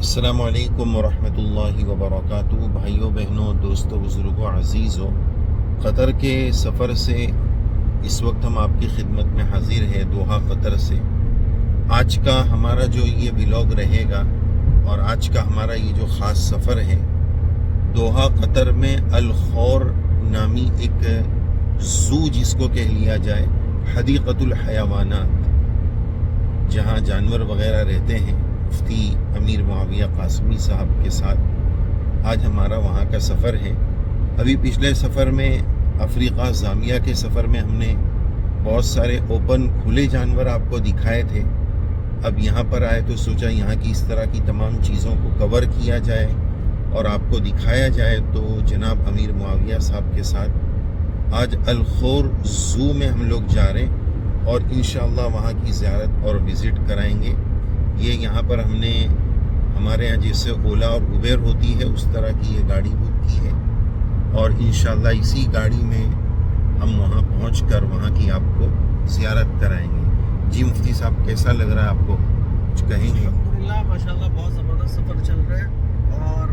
अस्सलामु अलैकुम वरहमतुल्लाहि वबरकातुहू। भाइयों बहनों दोस्तों बुज़ुर्गों अज़ीज़ों, क़तर के सफ़र से इस वक्त हम आपकी खिदमत में हाजिर हैं दोहा क़तर से। आज का हमारा जो ये व्लॉग रहेगा और आज का हमारा ये जो ख़ास सफ़र है, दोहा क़तर में अल खौर नामी एक ज़ू जिसको कह लिया जाए, हदीक़तुल हयावानात, जहाँ जानवर वग़ैरह रहते हैं, मुफ्ती अमीर मुआविया कासमी साहब के साथ आज हमारा वहाँ का सफ़र है। अभी पिछले सफ़र में अफ्रीका ज़ाम्बिया के सफ़र में हमने बहुत सारे ओपन खुले जानवर आपको दिखाए थे। अब यहाँ पर आए तो सोचा यहाँ की इस तरह की तमाम चीज़ों को कवर किया जाए और आपको दिखाया जाए। तो जनाब अमीर मुआविया साहब के साथ आज अल खौर ज़ू में हम लोग जा रहे हैं और इंशाअल्लाह वहाँ की ज़ियारत और विज़िट कराएंगे। ये यहाँ पर हमने हमारे यहाँ जैसे ओला और उबेर होती है उस तरह की ये गाड़ी बुक की है और इंशाअल्लाह इसी गाड़ी में हम वहाँ पहुँचकर वहाँ की आपको ज़ियारत कराएंगे। जी मुफ्ती साहब, कैसा लग रहा है आपको, कुछ कहेंगे? अल्हम्दुलिल्लाह माशाल्लाह बहुत ज़बरदस्त सफ़र चल रहा है और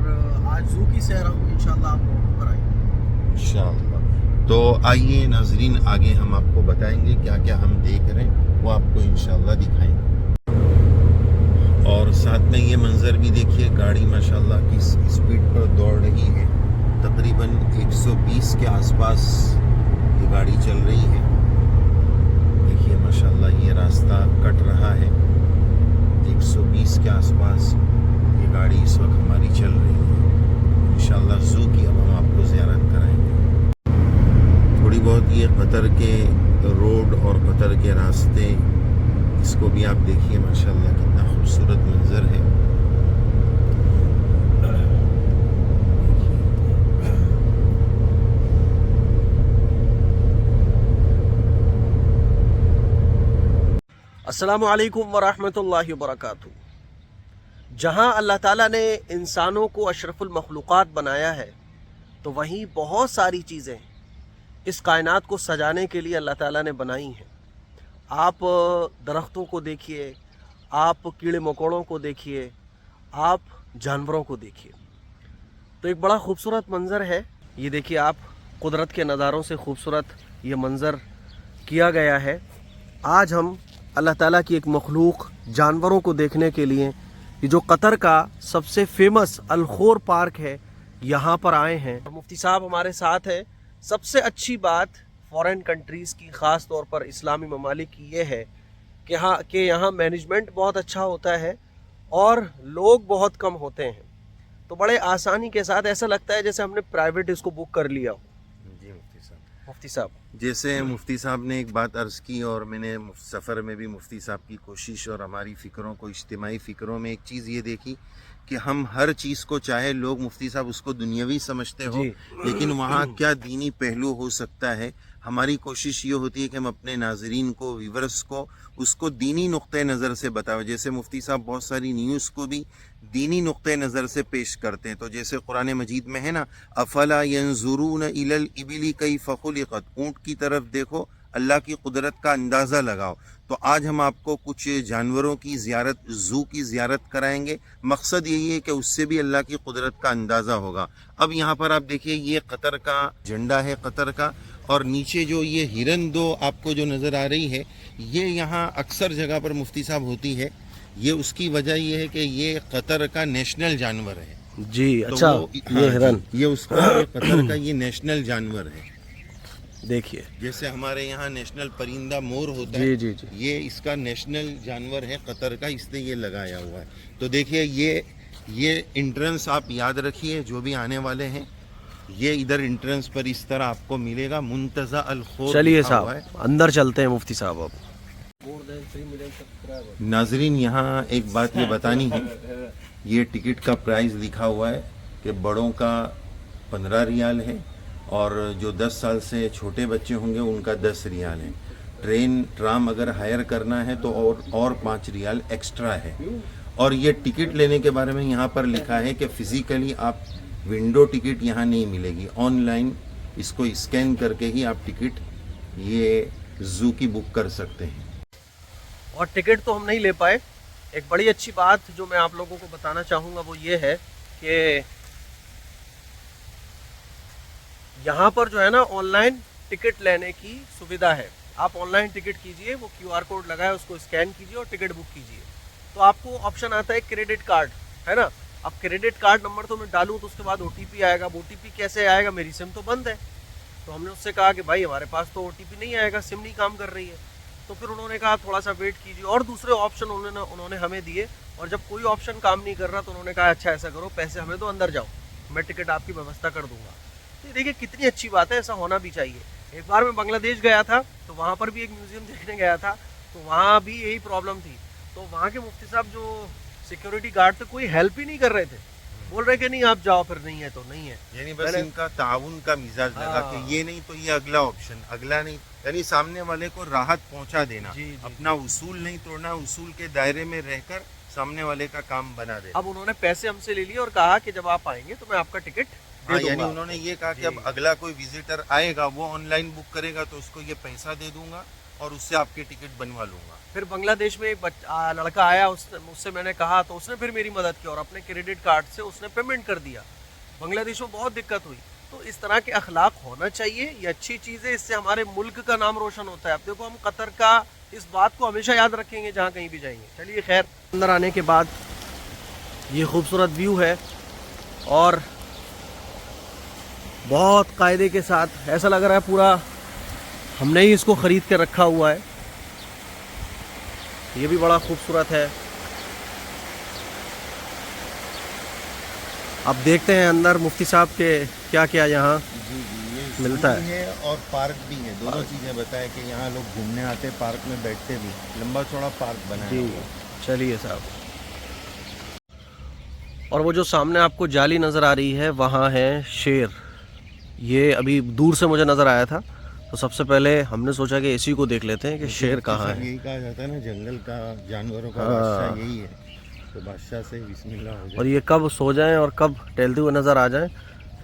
आज ज़ू की सैर हम इंशाअल्लाह आप लोगों को कराएंगे इंशाअल्लाह। तो आइए नाजरीन, आगे हम आपको बताएंगे क्या क्या हम देख रहे हैं, वो आपको इंशाअल्लाह दिखाएंगे। और साथ में ये मंज़र भी देखिए, गाड़ी माशाल्लाह किस स्पीड पर दौड़ रही है। तकरीबन 120 के आसपास ये गाड़ी चल रही है। देखिए माशाल्लाह ये रास्ता कट रहा है, 120 के आसपास ये गाड़ी इस वक्त हमारी चल रही है। इंशाअल्लाह ज़ू की अब हम आपको ज़ियारत कराएंगे। थोड़ी बहुत ये क़तर के रोड और क़तर के रास्ते, इसको भी आप देखिए माशाल्लाह कितना खूबसूरत मंजर है। अस्सलामु अलैकुम वरहमतुल्लाहि वबरकातुहू। जहाँ अल्लाह ताला ने इंसानों को अशरफुल मखलूक़ात बनाया है, तो वहीं बहुत सारी चीज़ें इस कायनात को सजाने के लिए अल्लाह ताला ने बनाई हैं। आप दरख्तों को देखिए, आप कीड़े मकोड़ों को देखिए, आप जानवरों को देखिए, तो एक बड़ा खूबसूरत मंज़र है। ये देखिए आप, कुदरत के नज़ारों से खूबसूरत ये मंज़र किया गया है। आज हम अल्लाह ताला की एक मखलूक जानवरों को देखने के लिए ये जो क़तर का सबसे फेमस अल खौर पार्क है, यहाँ पर आए हैं। मुफ्ती साहब हमारे साथ हैं। सबसे अच्छी बात फॉरेन कंट्रीज़ की, ख़ास तौर पर इस्लामी ममालिक की ये है कि यहाँ मैनेजमेंट बहुत अच्छा होता है और लोग बहुत कम होते हैं, तो बड़े आसानी के साथ ऐसा लगता है जैसे हमने प्राइवेट इसको बुक कर लिया हो। जी मुफ्ती साहब जैसे मुफ्ती साहब ने एक बात अर्ज़ की और मैंने सफ़र में भी मुफ्ती साहब की कोशिश और हमारी फ़िक्रों को, इज्तिमाई फ़िक्रों में एक चीज़ ये देखी कि हम हर चीज़ को, चाहे लोग मुफ्ती साहब उसको दुनियावी समझते हो, लेकिन वहाँ क्या दीनी पहलू हो सकता है। हमारी कोशिश ये होती है कि हम अपने नाजरीन को, व्यूवर्स को, उसको दीनी नुक्ते नज़र से बताओ। जैसे मुफ्ती साहब बहुत सारी न्यूज़ को भी दीनी नुक्ते नज़र से पेश करते हैं। तो जैसे कुरान मजीद में है ना, अफला यंजुरून इलल इबिली कैफ़ खुलिक़त, ऊँट की तरफ देखो, अल्लाह की कुदरत का अंदाज़ा लगाओ। तो आज हम आपको कुछ जानवरों की ज़ियारत, ज़ू की ज़ियारत कराएंगे। मकसद यही है कि उससे भी अल्लाह की कुदरत का अंदाज़ा होगा। अब यहाँ पर आप देखिए, ये क़तर का झंडा है क़तर का, और नीचे जो ये हिरन दो आपको जो नज़र आ रही है, ये यहाँ अक्सर जगह पर मुफ्ती साहब होती है। ये उसकी वजह ये है कि ये क़तर का नेशनल जानवर है। जी तो अच्छा, ये ये हिरन, ये उसका क़तर का ये नेशनल जानवर है। देखिए जैसे हमारे यहाँ नेशनल परिंदा मोर होता जी है, जी जी, ये इसका नेशनल जानवर है क़तर का, इसने ये लगाया हुआ है। तो देखिए ये एंट्रेंस आप याद रखिए, जो भी आने वाले हैं, ये इधर एंट्रेंस पर इस तरह आपको मिलेगा, मुंतज़ा अल खौर। चलिए साहब अंदर चलते हैं मुफ्ती साहब। अब नाजरीन यहाँ एक बात ये बतानी है, ये टिकट का प्राइस लिखा हुआ है कि बड़ों का 15 रियाल है और जो 10 साल से छोटे बच्चे होंगे उनका 10 रियाल है। ट्राम अगर हायर करना है तो और 5 रियाल एक्स्ट्रा है। और ये टिकट लेने के बारे में यहाँ पर लिखा है कि फ़िज़िकली आप विंडो टिकट यहाँ नहीं मिलेगी, ऑनलाइन इसको स्कैन करके ही आप टिकट ये ज़ू की बुक कर सकते हैं। और टिकट तो हम नहीं ले पाए, एक बड़ी अच्छी बात जो मैं आप लोगों को बताना चाहूँगा वो ये है कि यहाँ पर जो है ना ऑनलाइन टिकट लेने की सुविधा है। आप ऑनलाइन टिकट कीजिए, वो QR कोड लगा है उसको स्कैन कीजिए और टिकट बुक कीजिए। तो आपको ऑप्शन आता है क्रेडिट कार्ड, है ना। अब क्रेडिट कार्ड नंबर तो मैं डालूँ तो उसके बाद OTP आएगा। OTP कैसे आएगा, मेरी सिम तो बंद है। तो हमने उससे कहा कि भाई हमारे पास तो OTP नहीं आएगा, सिम नहीं काम कर रही है। तो फिर उन्होंने कहा थोड़ा सा वेट कीजिए, और दूसरे ऑप्शन उन्होंने हमें दिए। और जब कोई ऑप्शन काम नहीं कर रहा तो उन्होंने कहा अच्छा ऐसा करो, पैसे हमें तो अंदर जाओ, मैं टिकट आपकी व्यवस्था कर दूंगा। तो देखिए कितनी अच्छी बात है, ऐसा होना भी चाहिए। एक बार मैं बांग्लादेश गया था तो वहाँ पर भी एक म्यूज़ियम देखने गया था, तो वहाँ भी यही प्रॉब्लम थी। तो वहाँ के मुफ्ती साहब जो सिक्योरिटी गार्ड थे कोई हेल्प ही नहीं कर रहे थे, बोल रहे कि नहीं आप जाओ, फिर नहीं है तो नहीं है। यानी बस इनका ताउन का मिजाज लगा कि ये नहीं तो ये अगला ऑप्शन, अगला नहीं, यानी सामने वाले को राहत पहुंचा देना। जी, जी। अपना उसूल नहीं तोड़ना, उसूल के दायरे में रहकर सामने वाले का काम बना देना। अब उन्होंने पैसे हमसे ले लिए और कहा कि जब आप आएंगे तो मैं आपका टिकट दे यानी दूंगा। उन्होंने ये कहा कि जी। अब अगला कोई विजिटर आएगा वो ऑनलाइन बुक करेगा तो उसको ये पैसा दे दूंगा और उससे आपके टिकट बनवा लूंगा। फिर बांग्लादेश में एक लड़का आया, उससे मैंने कहा तो उसने फिर मेरी मदद की और अपने क्रेडिट कार्ड से उसने पेमेंट कर दिया। बांग्लादेश में बहुत दिक्कत हुई। तो इस तरह के अखलाक होना चाहिए, ये अच्छी चीज़ है, इससे हमारे मुल्क का नाम रोशन होता है। अब देखो हम कतर का इस बात को हमेशा याद रखेंगे जहाँ कहीं भी जाएंगे। चलिए खैर, अंदर आने के बाद ये खूबसूरत व्यू है और बहुत कायदे के साथ ऐसा लग रहा है पूरा हमने ही इसको ख़रीद के रखा हुआ है। ये भी बड़ा खूबसूरत है। अब देखते हैं अंदर मुफ्ती साहब के क्या क्या यहाँ ये मिलता है और पार्क भी है, दोनों चीज़ें बताए कि यहाँ लोग घूमने आते, पार्क में बैठते भी, लंबा चौड़ा पार्क बना है। चलिए साहब, और वो जो सामने आपको जाली नज़र आ रही है वहाँ है शेर। ये अभी दूर से मुझे नज़र आया था तो सबसे पहले हमने सोचा कि इसी को देख लेते हैं कि शेर कहाँ है। यही कहा जाता है ना, जंगल का जानवरों का बादशाह यही है, तो बादशाह से बिस्मिल्लाह हो जाए। और ये कब सो जाएं और कब टहलते हुए नज़र आ जाएं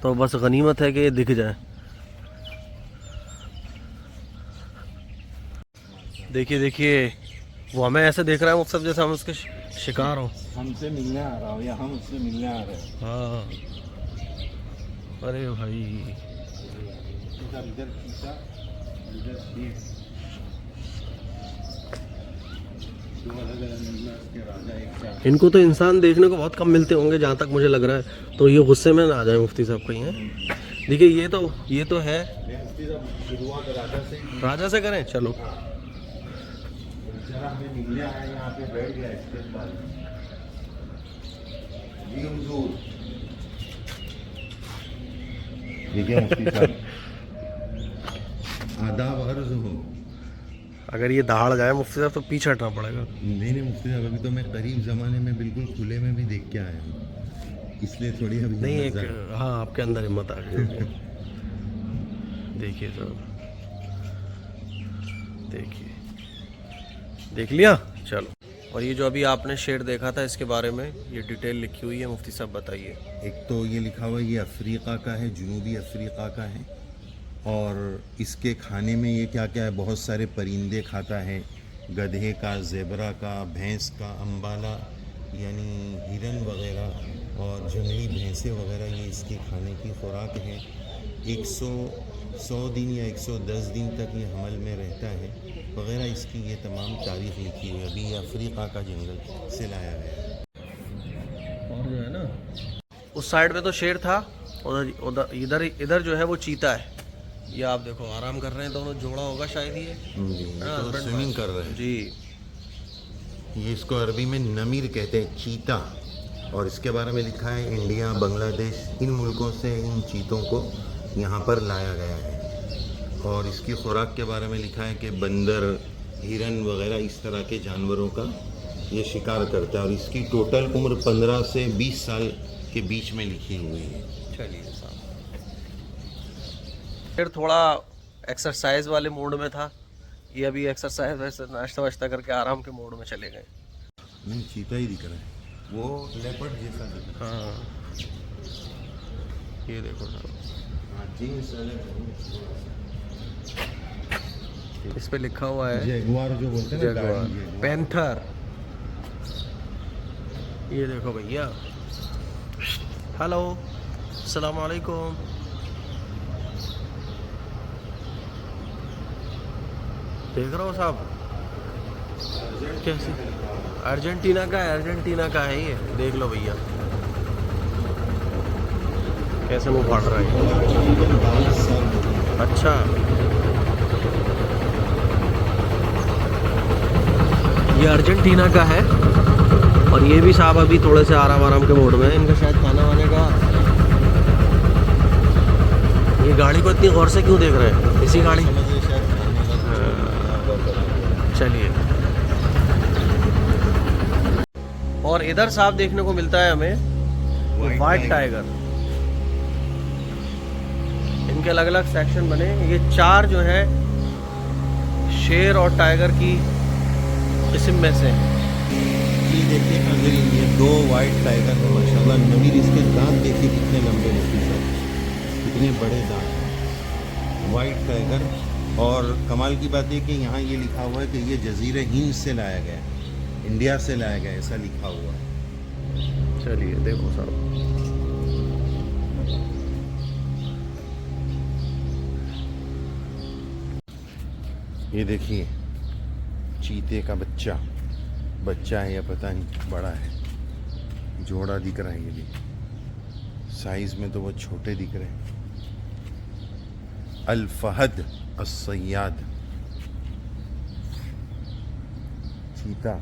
तो बस गनीमत है कि ये दिख जाए। देखिए देखिए, वो हमें ऐसे देख रहा है मुफ्ती साहब जैसे हम उसके शिकार हो। हमसे मिलने आ रहा हो या हम उससे मिलने आ रहे हैं। हाँ, अरे भाई इधर चीता, इधर शेर, दो अलग-अलग मिलनास के राजा एक साथ। इनको तो इंसान देखने को बहुत कम मिलते होंगे जहाँ तक मुझे लग रहा है, तो ये गुस्से में ना आ जाए मुफ्ती साहब कहीं हैं। देखिए ये तो है, शुरुआत राजा से करें। चलो जरा हमें मिलने आया, यहाँ पे बैठ गया, इसके बाद जी हुजूर। देखिए मुफ्ती साहब, आदाब अर्ज हो। अगर ये दहाड़ जाए मुफ्ती साहब तो पीछे हटना पड़ेगा। नहीं मुफ्ती साहब, अभी तो मैं करीब ज़माने में बिल्कुल खुले में भी देख के आया हूँ, इसलिए थोड़ी अभी नहीं एक, मज़ा है। हाँ आपके अंदर हिम्मत आ गई। देखिए साहब, देखिए, देख लिया। चलो, और ये जो अभी आपने शेर देखा था इसके बारे में ये डिटेल लिखी हुई है, मुफ्ती साहब बताइए। एक तो ये लिखा हुआ है ये अफ्रीका का है, जनूबी अफ्रीका का है, और इसके खाने में ये क्या क्या है, बहुत सारे परिंदे खाता है, गधे का, ज़ेबरा का, भैंस का, अम्बाला यानी हिरन वगैरह और जंगली भैंसें वगैरह, ये इसके खाने की खुराक है। 100 दिन या 110 दिन तक ये हमल में रहता है वगैरह, इसकी ये तमाम तारीख लिखी हुई है। अभी ये अफ्रीका का जंगल से लाया गया है। और जो है ना उस साइड में तो शेर था, उधर इधर जो है वो चीता है। ये आप देखो आराम कर रहे हैं, दोनों जोड़ा होगा शायद ये तो स्विमिंग कर रहे हैं जी। ये इसको अरबी में नमीर कहते हैं, चीता। और इसके बारे में लिखा है इंडिया, बांग्लादेश, इन मुल्कों से इन चीतों को यहाँ पर लाया गया है। और इसकी खुराक के बारे में लिखा है कि बंदर, हिरन वगैरह इस तरह के जानवरों का ये शिकार करता है। और इसकी टोटल उम्र 15 से 20 साल के बीच में लिखी हुई है। चलिए साहब, फिर थोड़ा एक्सरसाइज वाले मूड में था ये, अभी एक्सरसाइज वैसे नाश्ता वाश्ता करके आराम के मूड में चले गए। नहीं, चीता ही दिख रहा है, वो लेपर्ड जैसा दिख रहा है। हाँ ये देखो साहब, जीन्स अलग है, इस पे लिखा हुआ है जैगुआर जो बोलते हैं ना, जैगुआर, गाड़ी, पैंथर। ये देखो भैया, हेलो, अस्सलाम वालेकुम। देख रहे हो साहब कैसे, अर्जेंटीना का है, अर्जेंटीना का है ये, देख लो भैया कैसे मुँह फाड़ रहा है। अच्छा, ये अर्जेंटीना का है और ये भी साहब अभी थोड़े से आराम आराम के मोड में है। इनका शायद खाना वाने का, ये गाड़ी को इतनी गौर से क्यों देख रहे हैं, इसी गाड़ी। चलिए, और इधर साहब देखने को मिलता है हमें वाइट टाइगर। इनके अलग अलग सेक्शन बने, ये 4 जो है शेर और टाइगर की किस्म में से। ये देखिए अगर ये 2 वाइट टाइगर है माशाल्लाह। नवीर इसके दांत देखिए कितने लंबे होते हैं, कितने बड़े दांत हैं। वाइट टाइगर, और कमाल की बात है कि यहाँ ये लिखा हुआ है कि ये जजीरे हिंद से लाया गया है, इंडिया से लाया गया, ऐसा लिखा हुआ है। चलिए देखो साहब, ये देखिए चीते का बच्चा है या पता नहीं, बड़ा है, जोड़ा दिख रहा है। ये भी साइज में तो वो छोटे दिख रहे हैं। अल फहद अस्सयाद चीता।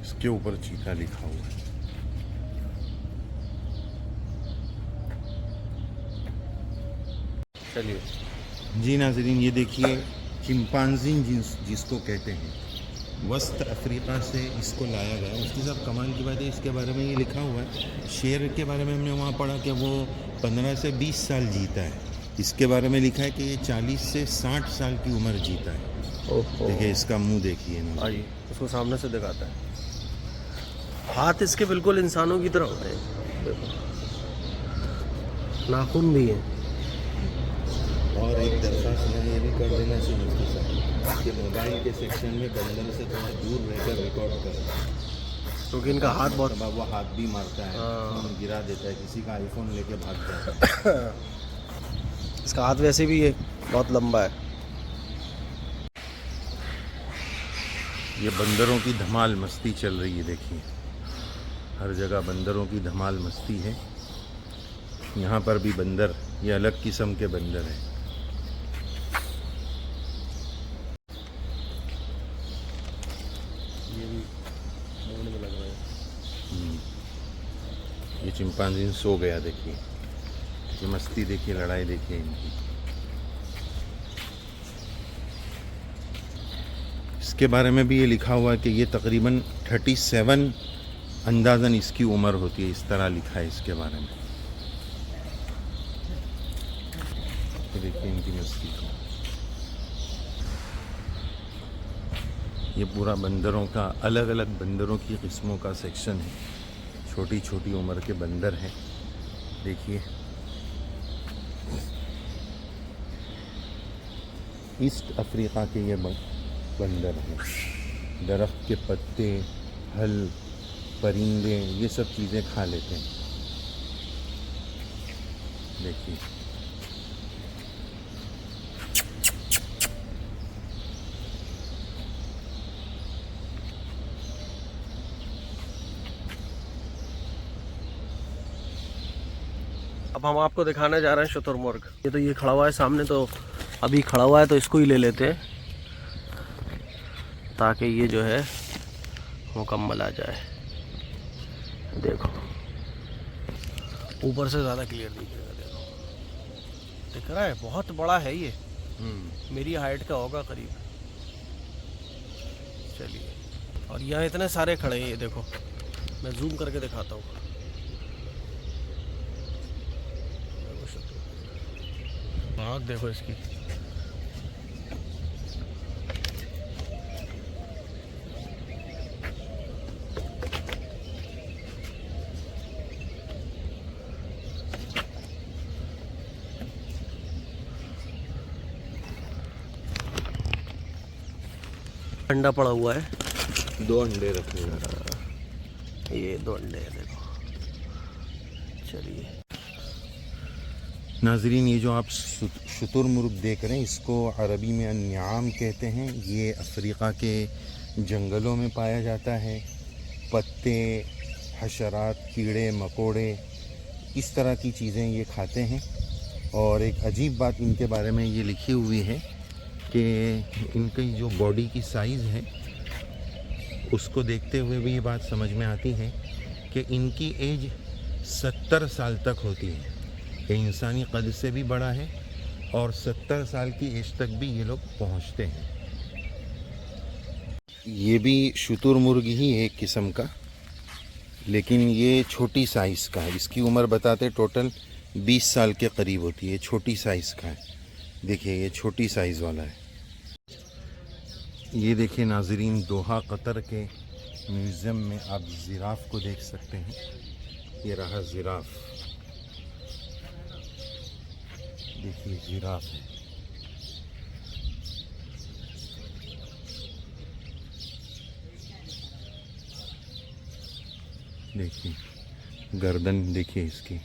इसके ऊपर चीता लिखा हुआ है। चलिए जी नाज़रीन, ये देखिए चिंपांजी जिसको कहते हैं, वस्त अफ्रीका से इसको लाया गया। उसके साथ कमाल की बात है, इसके बारे में ये लिखा हुआ है, शेर के बारे में हमने वहाँ पढ़ा कि वो 15 से 20 साल जीता है। इसके बारे में लिखा है कि ये 40 से 60 साल की उम्र जीता है। देखिए इसका मुंह देखिए ना, आइए उसको सामने से दिखाता है। हाथ इसके बिल्कुल इंसानों की तरह होते हैं, देखो नाखून भी हैं। और एक दरख्वास्त मैं ये भी कर देना चाहिए मुफ्ती साहब कि मोबाइल के सेक्शन में बंदर से थोड़ा दूर रहकर रिकॉर्ड करें, क्योंकि इनका हाथ बहुत, वो हाथ भी मारता है, हाँ। फोन गिरा देता है, किसी का आईफोन लेके भाग जाता है। इसका हाथ वैसे भी ये बहुत लंबा है। ये बंदरों की धमाल मस्ती चल रही है, देखिए हर जगह बंदरों की धमाल मस्ती है। यहाँ पर भी बंदर, ये अलग किस्म के बंदर हैं। ये भी मोड़ में लग रहा है। ये चिंपांजी सो गया, देखिए ये मस्ती देखिए, लड़ाई देखिए इनकी। इसके बारे में भी ये लिखा हुआ है कि ये तकरीबन 37 अंदाज़न इसकी उम्र होती है, इस तरह लिखा है इसके बारे में। ये देखिए इनकी मस्ती को। ये पूरा बंदरों का, अलग अलग बंदरों की किस्मों का सेक्शन है। छोटी छोटी उम्र के बंदर हैं, देखिए ईस्ट अफ्रीका के ये बंदर हैं। दरख्त के पत्ते, फल, परिंदे, ये सब चीज़ें खा लेते हैं, देखिए। अब हम आपको दिखाने जा रहे हैं शुतुरमुर्ग। ये तो ये खड़ा हुआ है सामने, तो अभी खड़ा हुआ है तो इसको ही ले लेते हैं ताकि ये जो है मुकम्मल आ जाए। देखो ऊपर से ज़्यादा क्लियर दिखेगा, देखो दिख रहा है, बहुत बड़ा है ये, मेरी हाइट का होगा करीब। चलिए, और यहाँ इतने सारे खड़े हैं, ये देखो मैं जूम करके दिखाता हूँ। आँख देखो इसकी, अंडा पड़ा हुआ है, 2 अंडे रखे हुए हैं। ये 2 अंडे हैं, देखो। चलिए नाजरीन, ये जो आप शुतुरमुर्ग देख रहे हैं, इसको अरबी में अन्याम कहते हैं। ये अफ्रीका के जंगलों में पाया जाता है। पत्ते, हशरात, कीड़े मकोड़े, इस तरह की चीज़ें ये खाते हैं। और एक अजीब बात इनके बारे में ये लिखी हुई है कि इनकी जो बॉडी की साइज़ है, उसको देखते हुए भी ये बात समझ में आती है कि इनकी एज 70 साल तक होती है। ये इंसानी कद से भी बड़ा है और 70 साल की एज तक भी ये लोग पहुंचते हैं। ये भी शुतुरमुर्ग ही है एक किस्म का, लेकिन ये छोटी साइज़ का है। इसकी उम्र बताते टोटल 20 साल के करीब होती है। छोटी साइज़ का है, देखिए ये छोटी साइज़ वाला है। ये देखिए नाजरीन, दोहा कतर के म्यूज़ियम में आप जिराफ को देख सकते हैं। ये रहा जिराफ, देखिए जिराफ है। देखिए गर्दन देखिए इसकी।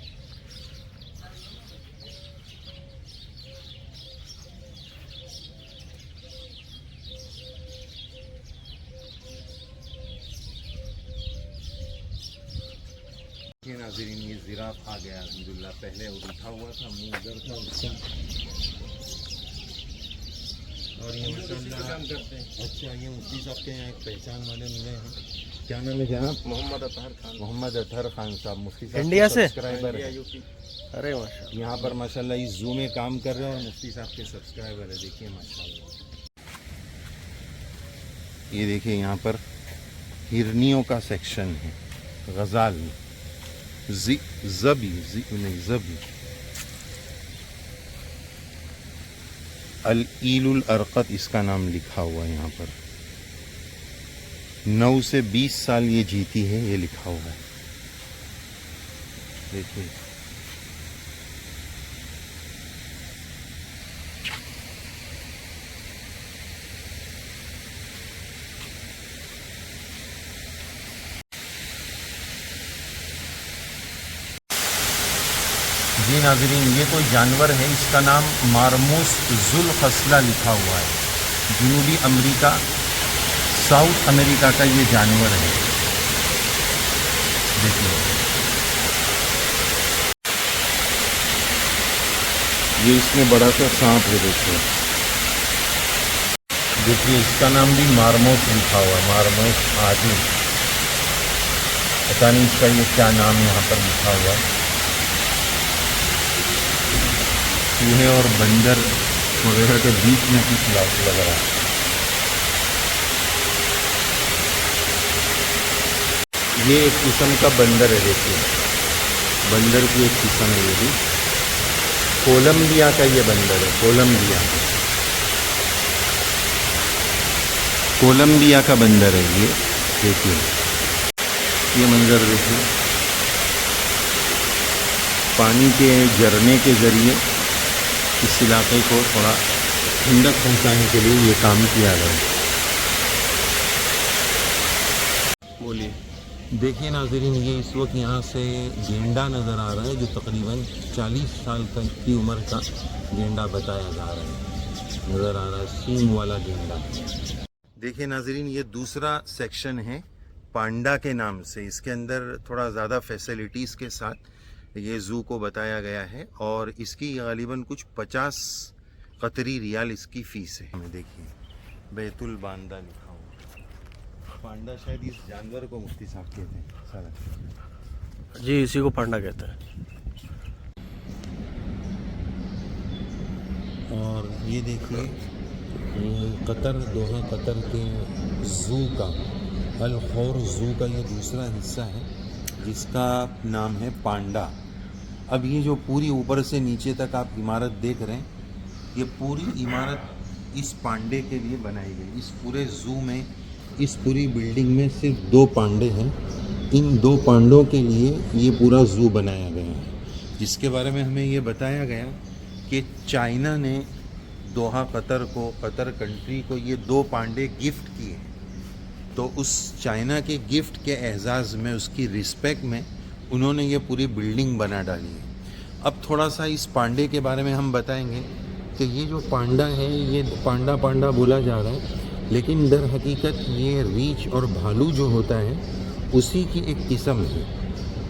ये नाज़रीन, ये जिराफ आ गया अल्हम्दुलिल्लाह। पहले उठा हुआ था, मुंह उधर था उसका। और ये माशाल्लाह, अच्छा ये मुफ्ती साहब के यहाँ एक पहचान वाले मिले हैं। क्या नाम है जनाब? मोहम्मद अतहर खान। मोहम्मद अतहर खान साहब, मुफ्ती साहब इंडिया से? सब्सक्राइबर है। अरे माशाल्लाह, यहाँ पर माशाल्लाह इस जू में काम कर रहे हैं और मुफ्ती साहब के सब्सक्राइबर है। देखिए माशाल्लाह, ये देखिए यहाँ पर हिरनियों का सेक्शन है। गजाल ज़बी अल-ईलुल अरक़त इसका नाम लिखा हुआ है यहाँ पर। 9 से 20 साल ये जीती है, ये लिखा हुआ है। देखिए जी नाज़रीन, ये कोई जानवर है, इसका नाम मारमूस जुल खसला लिखा हुआ है। जनूबी अमेरिका, साउथ अमेरिका का ये जानवर है। देखिए ये इसमें बड़ा सा सांप है। देखिए इसका नाम भी मारमूस लिखा हुआ है, मारमूस आदि। पता नहीं इसका ये क्या नाम यहाँ पर लिखा हुआ है। चूहे और बंदर वगैरह के बीच में कुछ लग रहा है। ये एक किस्म का बंदर है। देखिए बंदर की एक किस्म है ये भी। कोलंबिया का ये बंदर है, कोलंबिया का बंदर है ये। देखिए ये मंजर देखिए, पानी के झरने के ज़रिए इस इलाके को थोड़ा ठंडक पहुंचाने के लिए ये काम किया गया। बोलिए। देखिए नाज़रीन, ये इस वक्त यहाँ से गेंडा नज़र आ रहा है, जो तकरीबन 40 साल तक की उम्र का गेंडा बताया जा रहा है। नज़र आ रहा है सींग वाला गेंडा। देखिए नाज़रीन, ये दूसरा सेक्शन है पांडा के नाम से। इसके अंदर थोड़ा ज़्यादा फैसिलिटीज़ के साथ ये ज़ू को बताया गया है और इसकी गालिबन कुछ 50 कतरी रियाल इसकी फ़ीस है। हमें देखिए बैतुल बांदा लिखा हुआ। पांडा शायद इस जानवर को मुफ्ती साहब कहते हैं सारा। जी, इसी को पांडा कहते हैं। और ये देखिए कतर, दोहा कतर के ज़ू का अल खौर ज़ू का ये दूसरा हिस्सा है, जिसका नाम है पांडा। अब ये जो पूरी ऊपर से नीचे तक आप इमारत देख रहे हैं, ये पूरी इमारत इस पांडे के लिए बनाई गई। इस पूरे ज़ू में, इस पूरी बिल्डिंग में सिर्फ 2 पांडे हैं। इन 2 पांडों के लिए ये पूरा ज़ू बनाया गया है, जिसके बारे में हमें ये बताया गया कि चाइना ने दोहा कतर को, कतर कंट्री को ये 2 पांडे गिफ्ट किए। तो उस चाइना के गिफ्ट के एहसास में, उसकी रिस्पेक्ट में उन्होंने ये पूरी बिल्डिंग बना डाली है। अब थोड़ा सा इस पांडे के बारे में हम बताएंगे कि ये जो पांडा है, ये पांडा पांडा बोला जा रहा है, लेकिन दर हकीकत ये रीछ और भालू जो होता है उसी की एक किस्म है।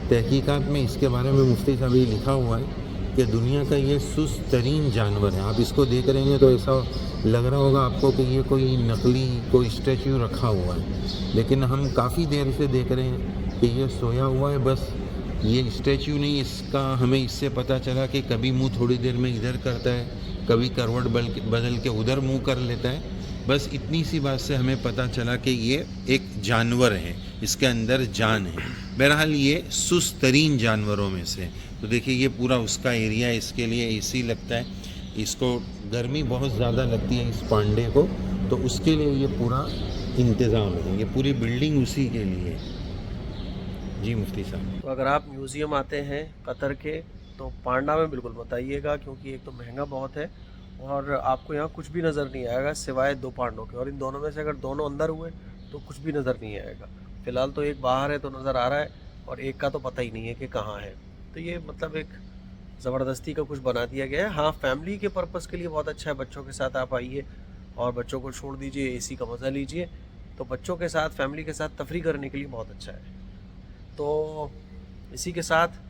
तहकीकात में इसके बारे में मुफ्ती साहब ये लिखा हुआ है कि दुनिया का ये सुस्त तरीन जानवर है। आप इसको देख रहे हैं तो ऐसा लग रहा होगा आपको कि ये कोई नकली कोई स्टैचू रखा हुआ है, लेकिन हम काफ़ी देर से देख रहे हैं कि ये सोया हुआ है। बस ये स्टैचू नहीं, इसका हमें इससे पता चला कि कभी मुंह थोड़ी देर में इधर करता है, कभी करवट बदल के उधर मुंह कर लेता है। बस इतनी सी बात से हमें पता चला कि ये एक जानवर है, इसके अंदर जान है। बहरहाल ये सुस्त तरीन जानवरों में से। तो देखिए ये पूरा उसका एरिया, इसके लिए एसी लगता है, इसको गर्मी बहुत ज़्यादा लगती है इस पांडे को, तो उसके लिए ये पूरा इंतज़ाम है, ये पूरी बिल्डिंग उसी के लिए। जी मुफ्ती साहब, तो अगर आप म्यूज़ियम आते हैं कतर के तो पांडा में बिल्कुल बताइएगा, क्योंकि एक तो महंगा बहुत है और आपको यहाँ कुछ भी नज़र नहीं आएगा सिवाय 2 पांडों के, और इन दोनों में से अगर दोनों अंदर हुए तो कुछ भी नज़र नहीं आएगा। फ़िलहाल तो एक बाहर है तो नज़र आ रहा है, और एक का तो पता ही नहीं है कि कहाँ है। तो ये मतलब एक ज़बरदस्ती का कुछ बना दिया गया है। हाँ, फैमिली के पर्पज़ के लिए बहुत अच्छा है, बच्चों के साथ आप आइए और बच्चों को छोड़ दीजिए, एसी का मज़ा लीजिए। तो बच्चों के साथ, फैमिली के साथ तफरी करने के लिए बहुत अच्छा है। तो इसी के साथ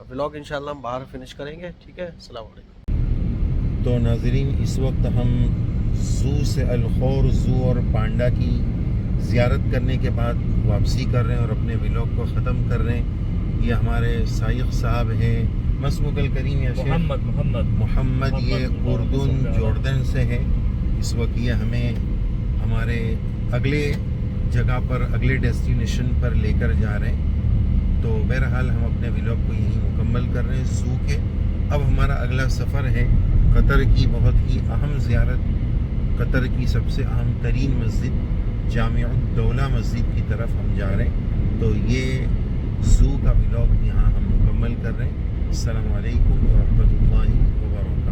व्लॉग इंशाल्लाह हम बाहर फिनिश करेंगे। ठीक है, अस्सलाम वालेकुम। तो नाज़रीन, इस वक्त हम ज़ू से अलखौर ज़ू और पांडा की ज़ियारत करने के बाद वापसी कर रहे हैं और अपने व्लॉग को ख़त्म कर रहे हैं। ये हमारे साइक़ साहब हैं, मसमुकल करीम या शेख मोहम्मद, ये उर्दून जॉर्डन से है। इस वक्त ये हमें हमारे अगले जगह पर, अगले डेस्टिनेशन पर लेकर जा रहे हैं। तो बहरहाल हम अपने व्लॉग को यहीं मुकम्मल कर रहे हैं ज़ू के। अब हमारा अगला सफ़र है कतर की बहुत ही अहम ज़ियारत, कतर की सबसे अहम तरीन मस्जिद जामिउद्दौला मस्जिद की तरफ हम जा रहे हैं। तो ये ज़ू का व्लॉग यहाँ हम मुकम्मल कर रहे हैं। अस्सलामु अलैकुम व रहमतुल्लाहि व बरकातहू।